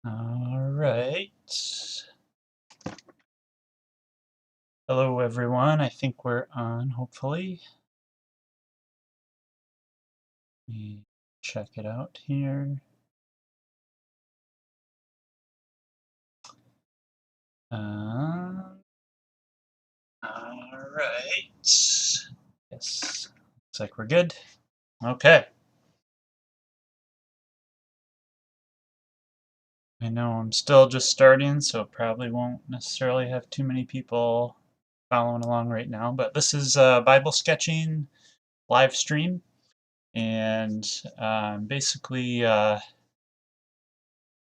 All right. Hello, everyone. I think we're on, hopefully. Let me check it out here. All right. Yes, looks like we're good. Okay. I know I'm still just starting, so probably won't necessarily have too many people following along right now, but this is a Bible sketching live stream, and basically, oh,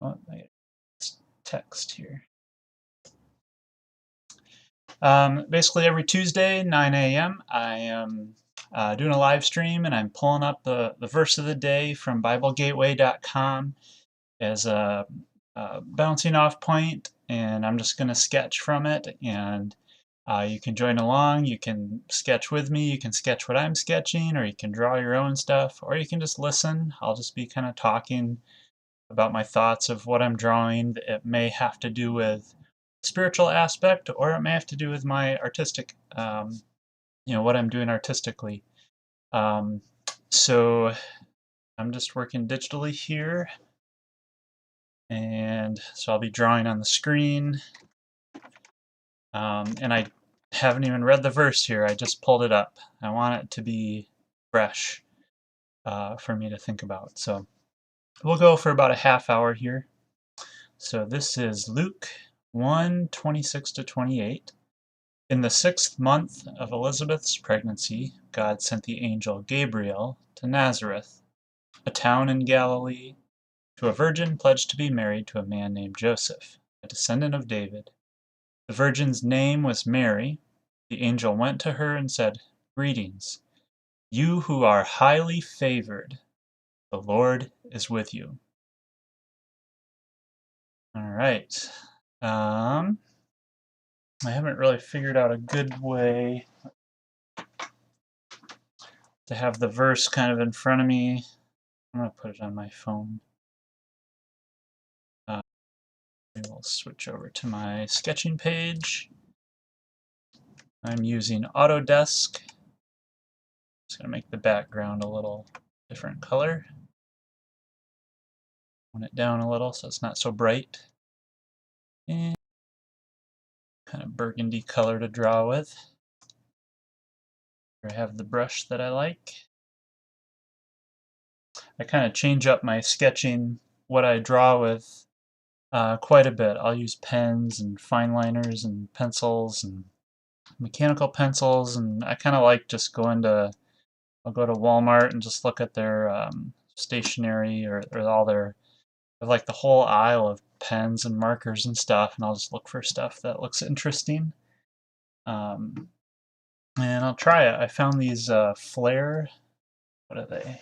I got text here. Basically every Tuesday, 9 a.m., I am doing a live stream, and I'm pulling up the verse of the day from BibleGateway.com as a bouncing off point, and I'm just going to sketch from it, and you can join along, you can sketch with me, you can sketch what I'm sketching, or you can draw your own stuff, or you can just listen. I'll just be kind of talking about my thoughts of what I'm drawing. It may have to do with spiritual aspect, or it may have to do with my artistic, what I'm doing artistically. Um, so I'm just working digitally here, and so I'll be drawing on the screen. And I haven't even read the verse here, I just pulled it up. I want it to be fresh for me to think about. So we'll go for about a half hour here. So this is Luke 1:26-28. In the 6th month of Elizabeth's pregnancy, God sent the angel Gabriel to Nazareth, a town in Galilee, to a virgin pledged to be married to a man named Joseph, a descendant of David. The virgin's name was Mary. The angel went to her and said, "Greetings, you who are highly favored. The Lord is with you." All right. I haven't really figured out a good way to have the verse kind of in front of me. I'm going to put it on my phone. We'll switch over to my sketching page. I'm using Autodesk. Just going to make the background a little different color. Tone it down a little so it's not so bright. And kind of burgundy color to draw with. Here I have the brush that I like. I kind of change up my sketching, what I draw with, quite a bit. I'll use pens and fine liners and pencils and mechanical pencils, and I kind of like just I'll go to Walmart and just look at their stationery or all their, like the whole aisle of pens and markers and stuff, and I'll just look for stuff that looks interesting. And I'll try it. I found these Flare, what are they?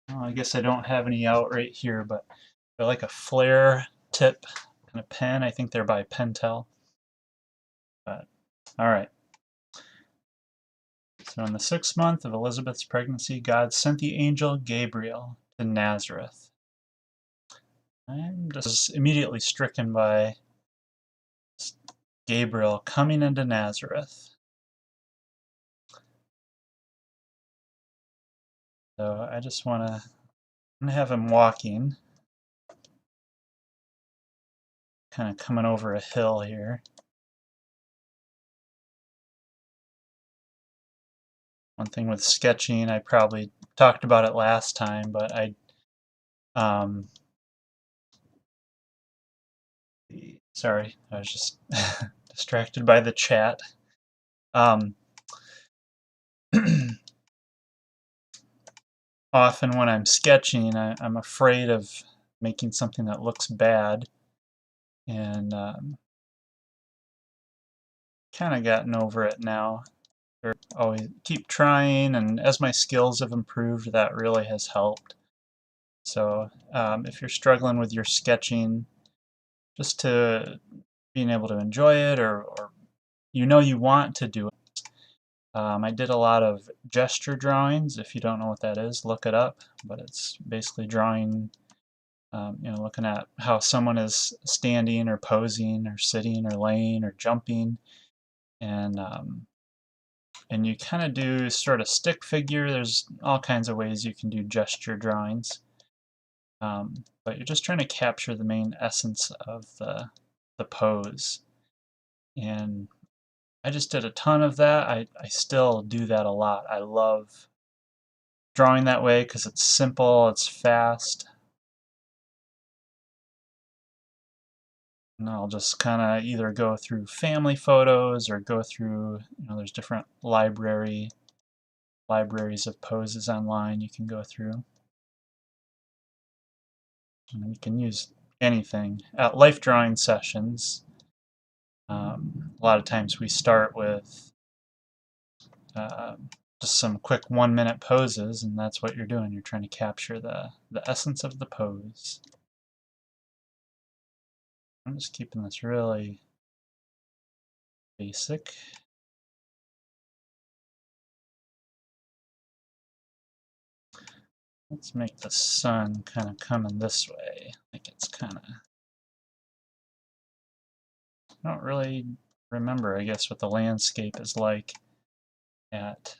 Oh, I guess I don't have any out right here, but they're like a Flare tip kind of pen. I think they're by Pentel. But all right. So in the 6th month of Elizabeth's pregnancy, God sent the angel Gabriel to Nazareth. I'm just immediately stricken by Gabriel coming into Nazareth. So I just want to have him walking, kind of coming over a hill here. One thing with sketching, I probably talked about it last time, but sorry, I was just distracted by the chat. Often when I'm sketching, I'm afraid of making something that looks bad, and kind of gotten over it now. Always keep trying, and as my skills have improved, that really has helped. So if you're struggling with your sketching, just to being able to enjoy it, or you want to do it. I did a lot of gesture drawings. If you don't know what that is, look it up. But it's basically drawing Looking at how someone is standing or posing or sitting or laying or jumping, and and you kind of do sort of stick figure. There's all kinds of ways you can do gesture drawings, but you're just trying to capture the main essence of the pose. And I just did a ton of that. I still do that a lot. I love drawing that way because it's simple, it's fast. And I'll just kind of either go through family photos or go through, there's different libraries of poses online you can go through. And you can use anything. At life drawing sessions, a lot of times we start with uh, just some quick 1-minute poses, and that's what you're doing. You're trying to capture the essence of the pose. I'm just keeping this really basic. Let's make the sun kind of coming this way. Like it's kind of... I don't really remember, I guess, what the landscape is like at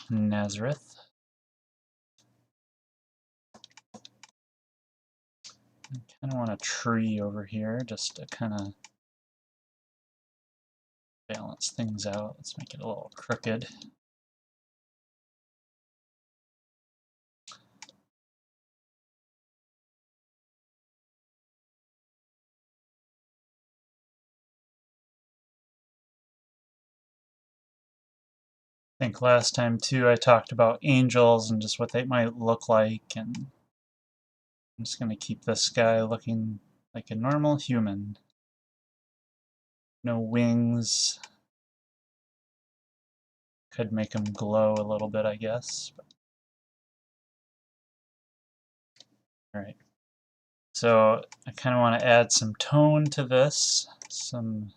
Nazareth. I kind of want a tree over here just to kind of balance things out. Let's make it a little crooked. I think last time too I talked about angels and just what they might look like, and I'm just going to keep this guy looking like a normal human. No wings. Could make him glow a little bit, I guess. Alright. So I kind of want to add some tone to this, some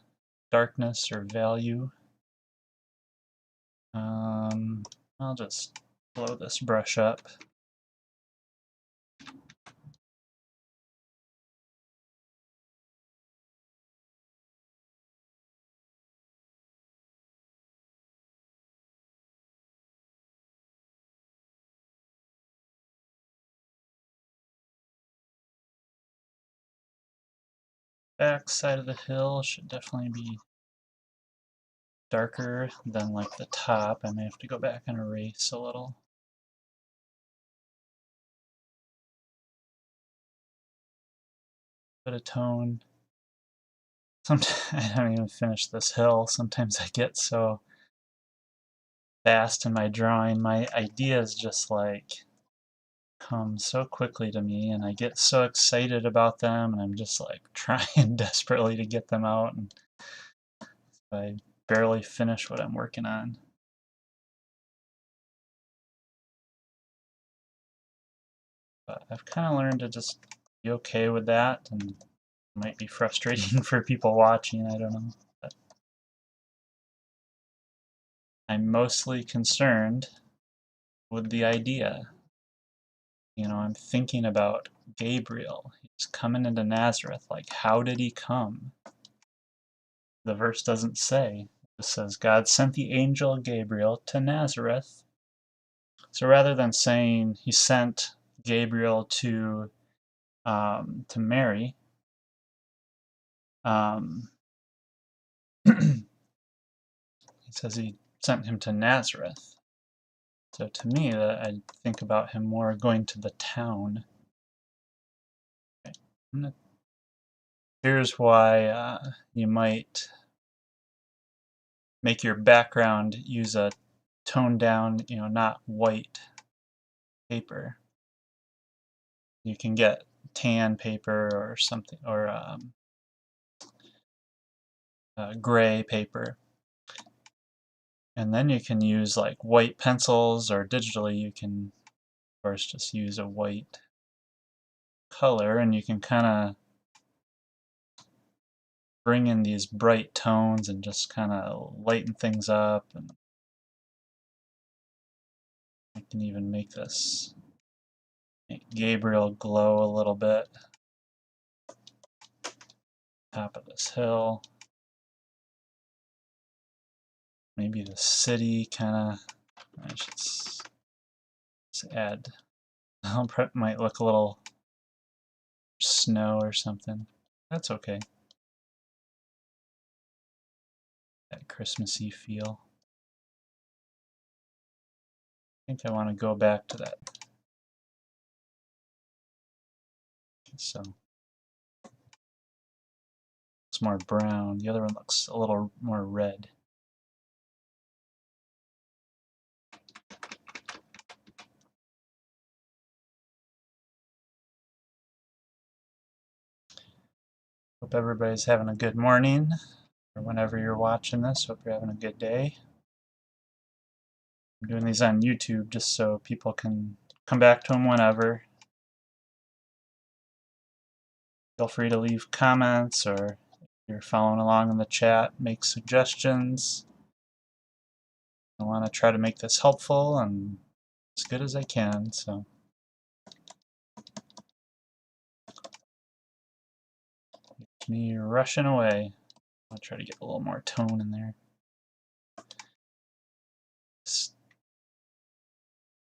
darkness or value. I'll just blow this brush up. Back side of the hill should definitely be darker than like the top. I may have to go back and erase a little. Bit of tone. Sometimes I haven't even finished this hill. Sometimes I get so fast in my drawing. My ideas just like come so quickly to me, and I get so excited about them, and I'm just like trying desperately to get them out, and I barely finish what I'm working on. But I've kind of learned to just be okay with that, and it might be frustrating for people watching, I don't know. But I'm mostly concerned with the idea. I'm thinking about Gabriel. He's coming into Nazareth. Like, how did he come? The verse doesn't say. It says, God sent the angel Gabriel to Nazareth. So rather than saying he sent Gabriel to Mary, he says he sent him to Nazareth. So to me, I think about him more going to the town. Okay. Here's why you might make your background use a toned down, not white paper. You can get tan paper or something, or gray paper. And then you can use like white pencils, or digitally you can, of course, just use a white color, and you can kind of bring in these bright tones and just kind of lighten things up. And I can even make this Make Gabriel glow a little bit. Top of this hill. Maybe the city kind of, I should add, might look a little snow or something. That's okay. That Christmassy feel. I think I want to go back to that. So it's more brown. The other one looks a little more red. Hope everybody's having a good morning, or whenever you're watching this. Hope you're having a good day. I'm doing these on YouTube just so people can come back to them whenever. Feel free to leave comments, or if you're following along in the chat, make suggestions. I want to try to make this helpful and as good as I can. So me rushing away. I'll try to get a little more tone in there. This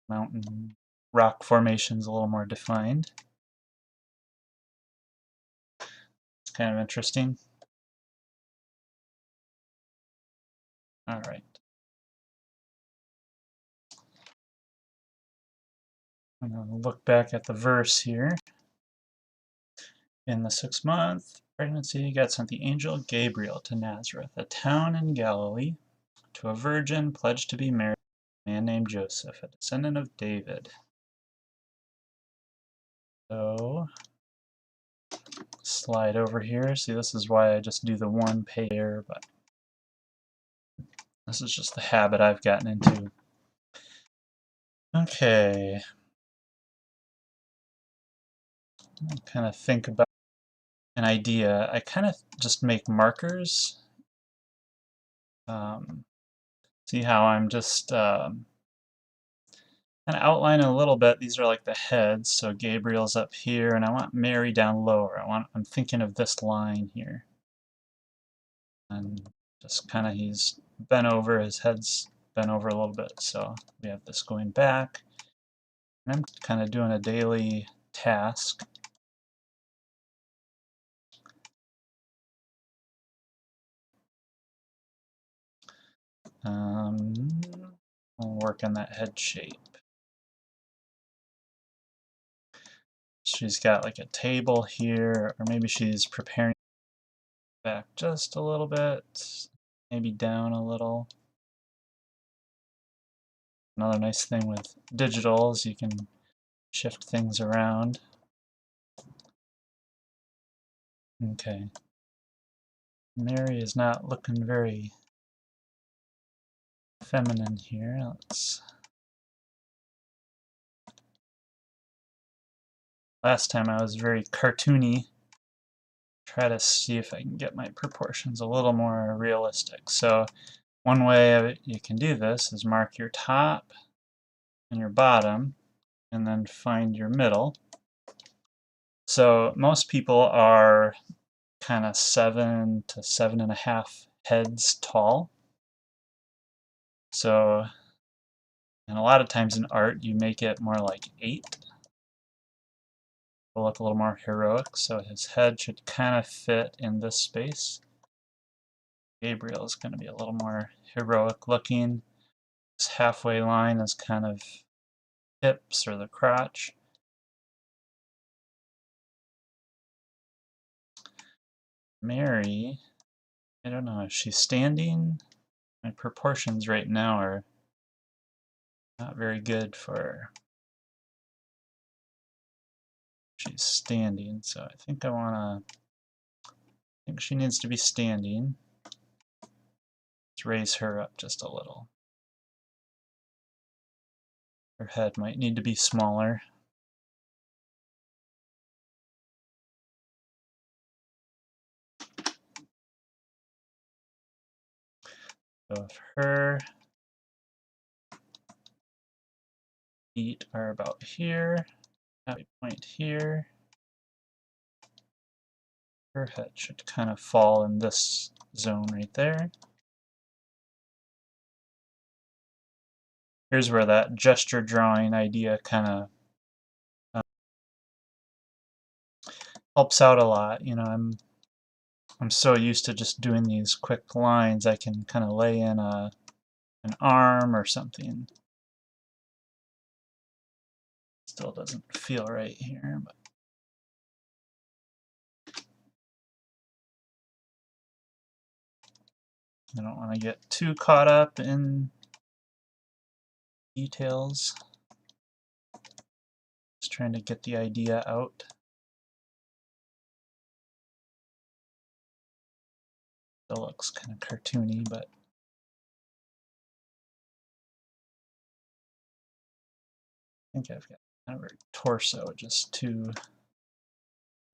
mountain rock formation's a little more defined. It's kind of interesting. All right. I'm going to look back at the verse here. In the 6th month pregnancy, God sent the angel Gabriel to Nazareth, a town in Galilee, to a virgin pledged to be married to a man named Joseph, a descendant of David. So, slide over here. See, this is why I just do the one page here, but this is just the habit I've gotten into. Okay. I kind of think about an idea. I kind of just make markers. See how I'm just kind of outlining a little bit. These are like the heads, so Gabriel's up here, and I want Mary down lower. I'm thinking of this line here. And just kind of he's bent over, his head's bent over a little bit, so we have this going back. And I'm kind of doing a daily task. I'll work on that head shape. She's got like a table here, or maybe she's preparing back just a little bit, maybe down a little. Another nice thing with digital is you can shift things around. Okay. Mary is not looking very feminine here. Last time I was very cartoony. Try to see if I can get my proportions a little more realistic. So one way you can do this is mark your top and your bottom, and then find your middle. So most people are kind of 7 to 7.5 heads tall. So, and a lot of times in art you make it more like 8. It'll look a little more heroic, so his head should kind of fit in this space. Gabriel is going to be a little more heroic looking. This halfway line is kind of hips or the crotch. Mary, I don't know, is she standing? My proportions right now are not very good for her. She's standing, so I think I think she needs to be standing. Let's raise her up just a little. Her head might need to be smaller. So if her feet are about here, Have a point here. Her head should kind of fall in this zone right there. Here's where that gesture drawing idea kind of helps out a lot. You know, I'm so used to just doing these quick lines. I can kind of lay in an arm or something. Still doesn't feel right here, but I don't want to get too caught up in details. Just trying to get the idea out. Still looks kind of cartoony, but I think I've got kind of her torso just too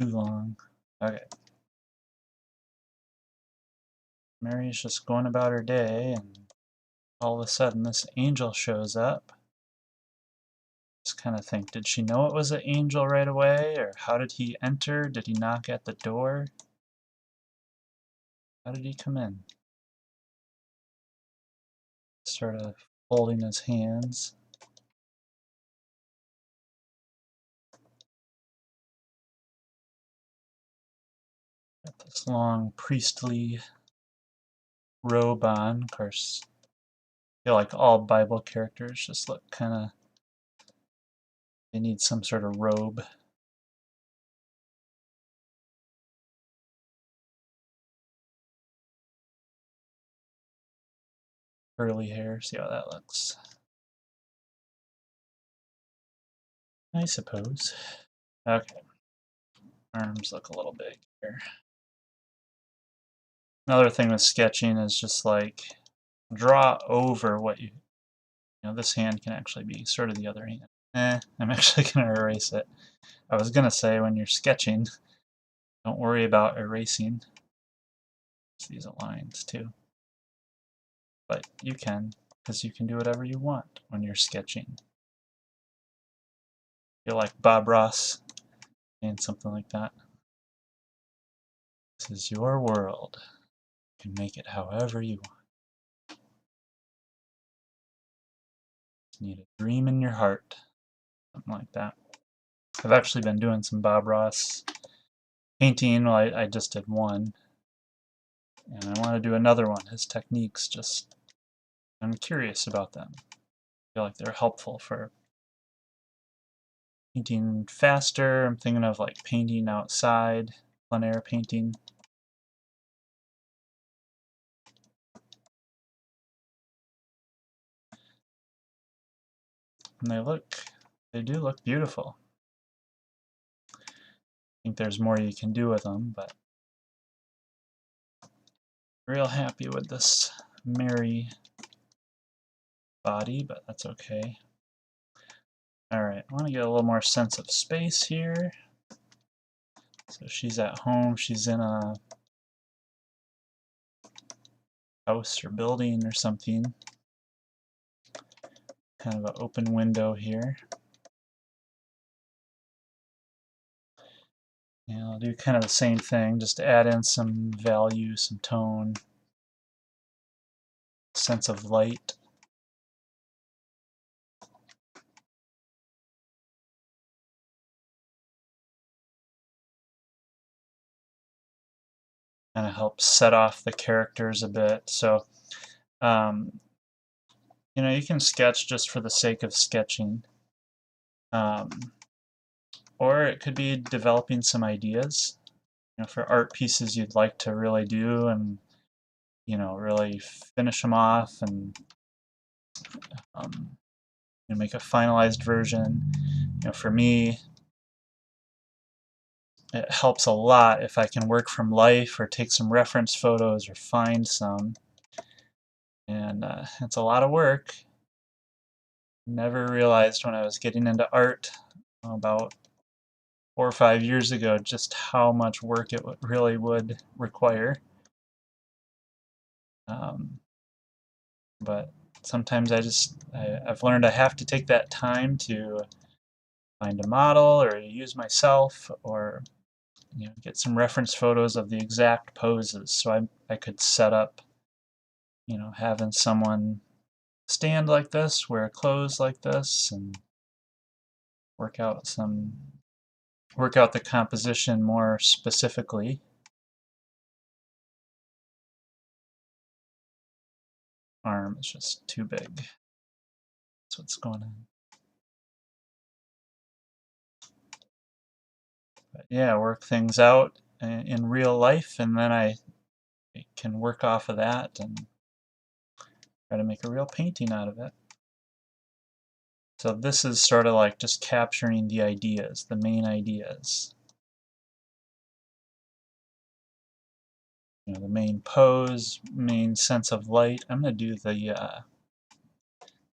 long. Okay. Mary's just going about her day, and all of a sudden this angel shows up. Just kind of think, did she know it was an angel right away, or how did he enter? Did he knock at the door? How did he come in? Sort of holding his hands. Got this long priestly robe on. Of course, I feel like all Bible characters just look kind of, they need some sort of robe. Curly hair, see how that looks. I suppose. Okay. Arms look a little big here. Another thing with sketching is just like draw over what you know, this hand can actually be sort of the other hand. I'm actually going to erase it. I was going to say when you're sketching, don't worry about erasing. These lines too. But you can, because you can do whatever you want when you're sketching. You're like Bob Ross and something like that. This is your world. You can make it however you want. You need a dream in your heart. Something like that. I've actually been doing some Bob Ross painting. Well, I just did one. And I want to do another one. His techniques just, I'm curious about them. I feel like they're helpful for painting faster. I'm thinking of like painting outside, plein air painting. And they do look beautiful. I think there's more you can do with them, but real happy with this Mary body, but that's okay. Alright, I want to get a little more sense of space here. So she's at home, she's in a house or building or something. Kind of an open window here. And I'll do kind of the same thing, just add in some value, some tone, sense of light. Kind of helps set off the characters a bit. So, you know, you can sketch just for the sake of sketching. Or it could be developing some ideas, you know, for art pieces you'd like to really do and, you know, really finish them off and you know, make a finalized version. You know, for me, it helps a lot if I can work from life or take some reference photos or find some. And it's a lot of work. Never realized when I was getting into art about 4 or 5 years ago just how much work it really would require. But sometimes I've learned I have to take that time to find a model or use myself, or get some reference photos of the exact poses. So I could set up, having someone stand like this, wear clothes like this, and work out the composition more specifically. Arm is just too big. That's what's going on. But yeah, work things out in real life, and then I can work off of that and try to make a real painting out of it. So this is sort of like just capturing the ideas, the main ideas. The main pose, main sense of light. I'm going to do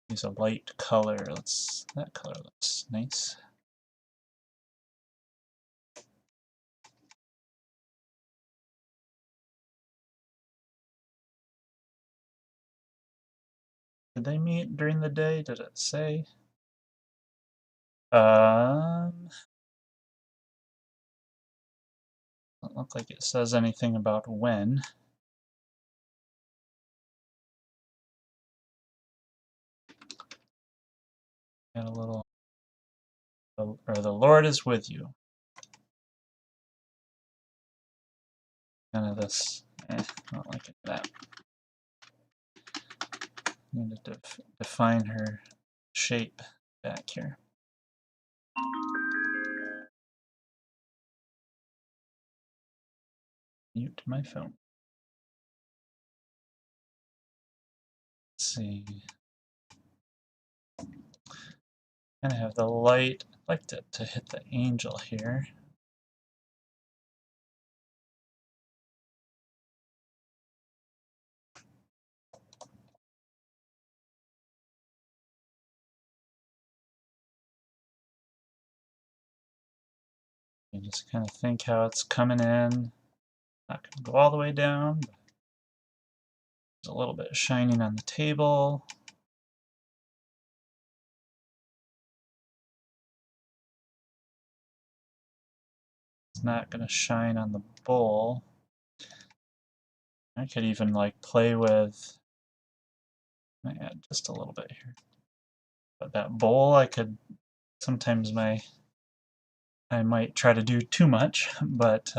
use a light color. That color looks nice. Did they meet during the day? Did it say? Doesn't look like it says anything about when. Got a little, or the Lord is with you. Kind of this, I don't like it that. Need to define her shape back here. Mute my phone. Let's see. Kind of have the light. I'd like to hit the angel here. You just kind of think how it's coming in. Not going to go all the way down, but there's a little bit shining on the table. It's not going to shine on the bowl. I could even like play with, I add just a little bit here. But that bowl, I could, sometimes I might try to do too much, but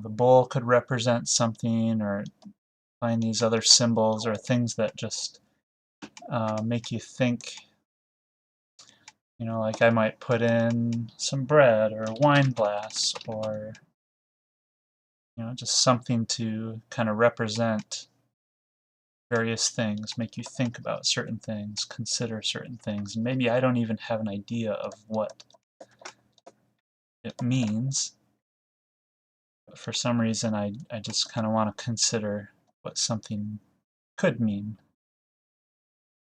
the bowl could represent something, or find these other symbols or things that just make you think. Like I might put in some bread or a wine glass, or just something to kind of represent various things, make you think about certain things, consider certain things, and maybe I don't even have an idea of what it means. But for some reason, I just kind of want to consider what something could mean.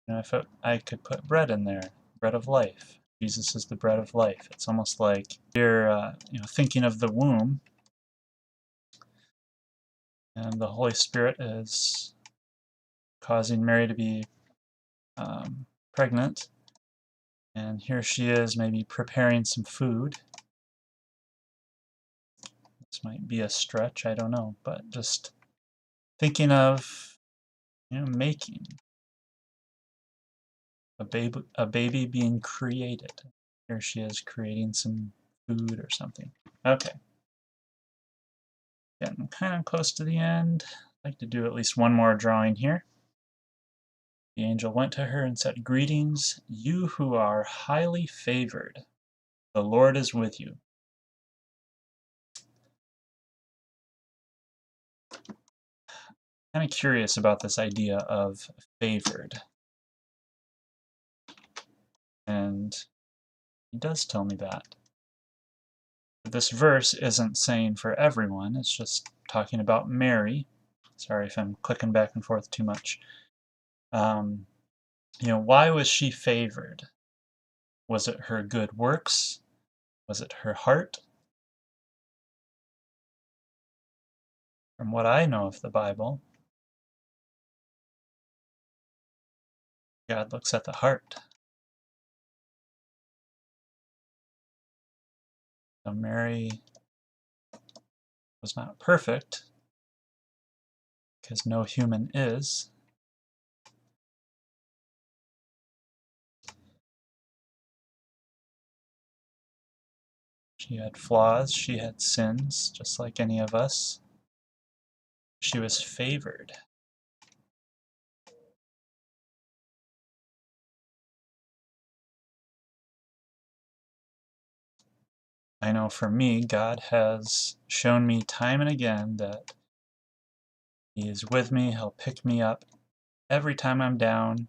If I could put bread in there, bread of life. Jesus is the bread of life. It's almost like you're thinking of the womb, and the Holy Spirit is causing Mary to be pregnant, and here she is maybe preparing some food. This might be a stretch, I don't know, but just thinking of making a baby being created. Here she is creating some food or something. Okay. Getting kind of close to the end. I'd like to do at least one more drawing here. The angel went to her and said, "Greetings, you who are highly favored. The Lord is with you." Kind of curious about this idea of favored. And he does tell me that. But this verse isn't saying for everyone, it's just talking about Mary. Sorry if I'm clicking back and forth too much. Why was she favored? Was it her good works? Was it her heart? From what I know of the Bible, God looks at the heart. So Mary was not perfect, because no human is. She had flaws, she had sins, just like any of us. She was favored. I know for me, God has shown me time and again that He is with me, He'll pick me up. Every time I'm down,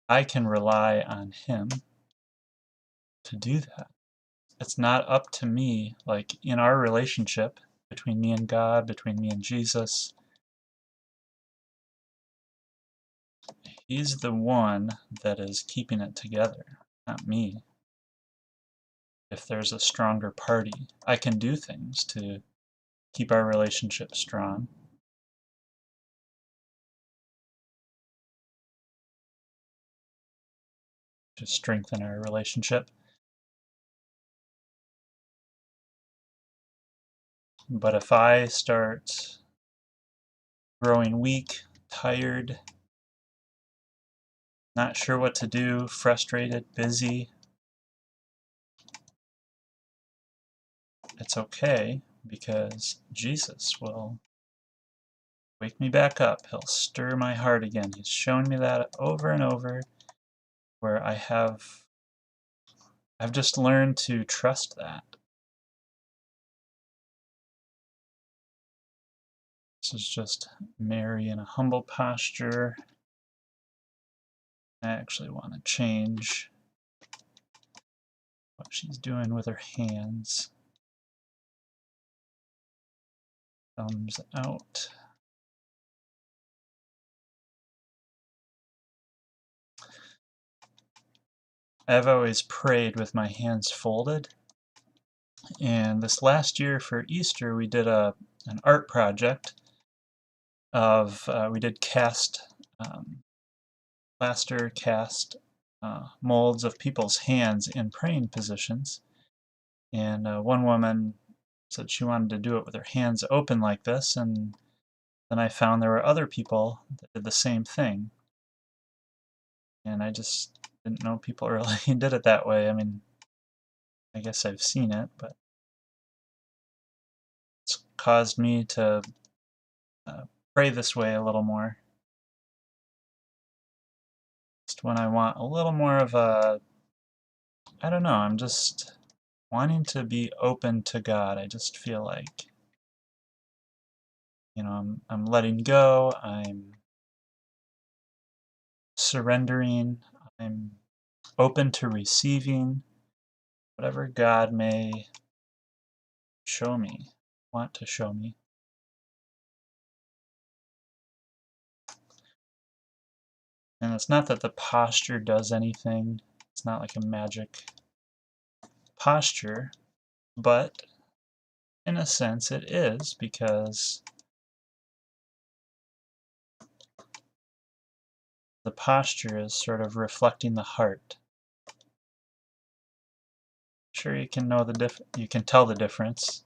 I can rely on Him to do that. It's not up to me, like in our relationship between me and God, between me and Jesus. He's the one that is keeping it together, not me. If there's a stronger party, I can do things to keep our relationship strong. To strengthen our relationship. But if I start growing weak, tired, not sure what to do, frustrated, busy, it's okay, because Jesus will wake me back up. He'll stir my heart again. He's shown me that over and over, where I've just learned to trust that. This is just Mary in a humble posture. I actually want to change what she's doing with her hands. Thumbs out. I've always prayed with my hands folded, and this last year for Easter we did an art project of we did plaster cast molds of people's hands in praying positions, and one woman said she wanted to do it with her hands open like this, and then I found there were other people that did the same thing, and I just didn't know people really did it that way. I mean, I guess I've seen it, but it's caused me to pray this way a little more. Just when I want a little more of a, I don't know, I'm just wanting to be open to God. I just feel like, I'm letting go, I'm surrendering, I'm open to receiving whatever God may show me, want to show me. And it's not that the posture does anything, it's not like a magic posture, but in a sense it is, because the posture is sort of reflecting the heart. Sure, you can you can tell the difference.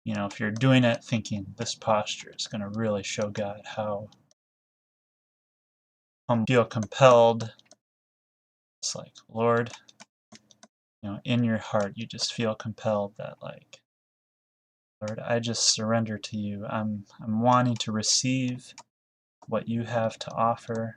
If you're doing it thinking this posture is going to really show God how I feel compelled. It's like, Lord, in your heart you just feel compelled that, like, Lord, I just surrender to you. I'm wanting to receive what you have to offer.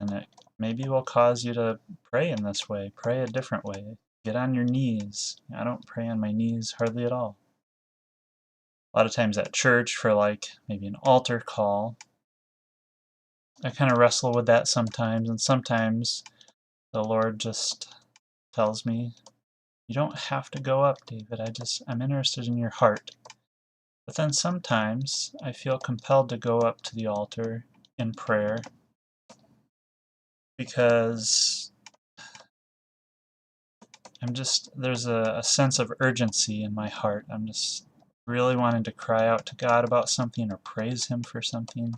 And it maybe will cause you to pray in this way, pray a different way. Get on your knees. I don't pray on my knees hardly at all. A lot of times at church for like maybe an altar call, I kind of wrestle with that sometimes, and sometimes the Lord just tells me, you don't have to go up, David. I'm interested in your heart. But then sometimes I feel compelled to go up to the altar in prayer, because there's a sense of urgency in my heart. I'm just really wanting to cry out to God about something or praise Him for something.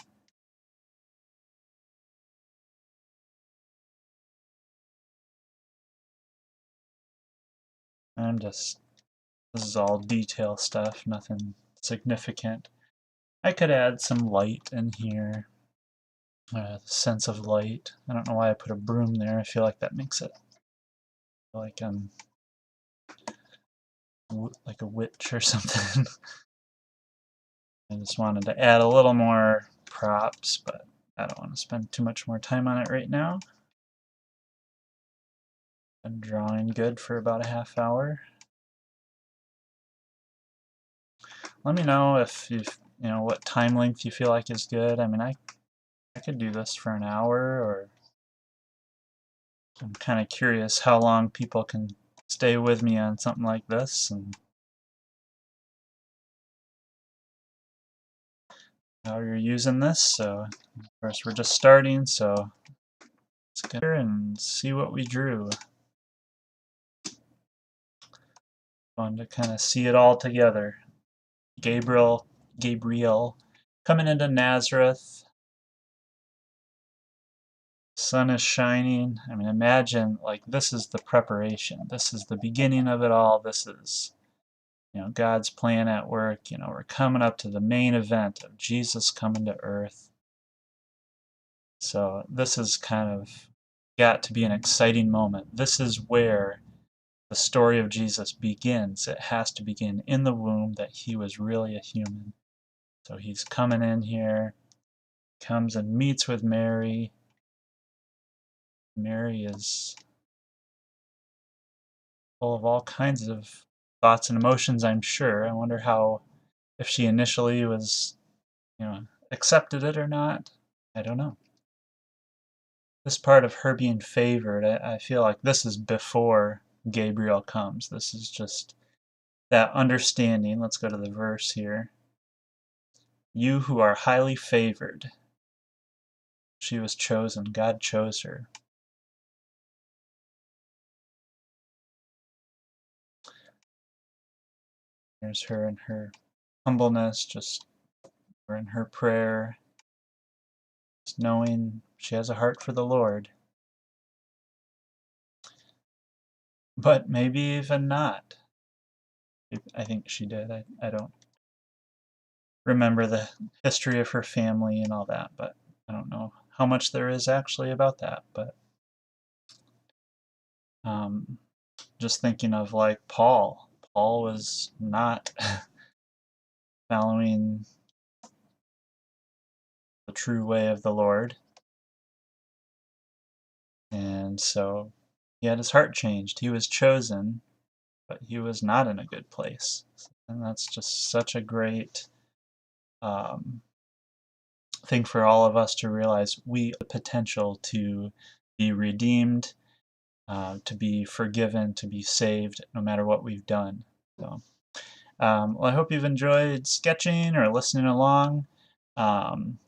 This is all detail stuff, nothing significant. I could add some light in here, sense of light. I don't know why I put a broom there. I feel like that makes it like like a witch or something. I just wanted to add a little more props, but I don't want to spend too much more time on it right now. Been drawing good for about a half hour. Let me know if you know what time length you feel like is good. I mean, I could do this for an hour, or I'm kind of curious how long people can stay with me on something like this and how you're using this. So, of course, we're just starting, so let's get here and see what we drew. Fun to kind of see it all together. Gabriel coming into Nazareth. Sun is shining. I mean, imagine, like, this is the preparation. This is the beginning of it all. This is, God's plan at work. We're coming up to the main event of Jesus coming to earth. So this is kind of got to be an exciting moment. This is where the story of Jesus begins. It has to begin in the womb, that he was really a human. So he's coming in here, comes and meets with Mary. Mary is full of all kinds of thoughts and emotions, I'm sure. I wonder if she initially was, accepted it or not. I don't know. This part of her being favored, I feel like this is before Gabriel comes. This is just that understanding. Let's go to the verse here. You who are highly favored. She was chosen. God chose her. There's her in her humbleness, or in her prayer, just knowing she has a heart for the Lord. But maybe even not. I think she did. I don't remember the history of her family and all that, but I don't know how much there is actually about that. But just thinking of like Paul. Paul was not following the true way of the Lord. And so he had his heart changed. He was chosen, but he was not in a good place. And that's just such a great thing for all of us to realize. We have the potential to be redeemed, to be forgiven, to be saved, no matter what we've done. So, well, I hope you've enjoyed sketching or listening along.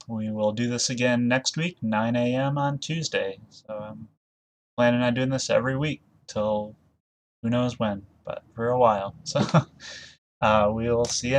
We will do this again next week, 9 a.m. on Tuesday. So I'm planning on doing this every week till who knows when, but for a while. So we'll see you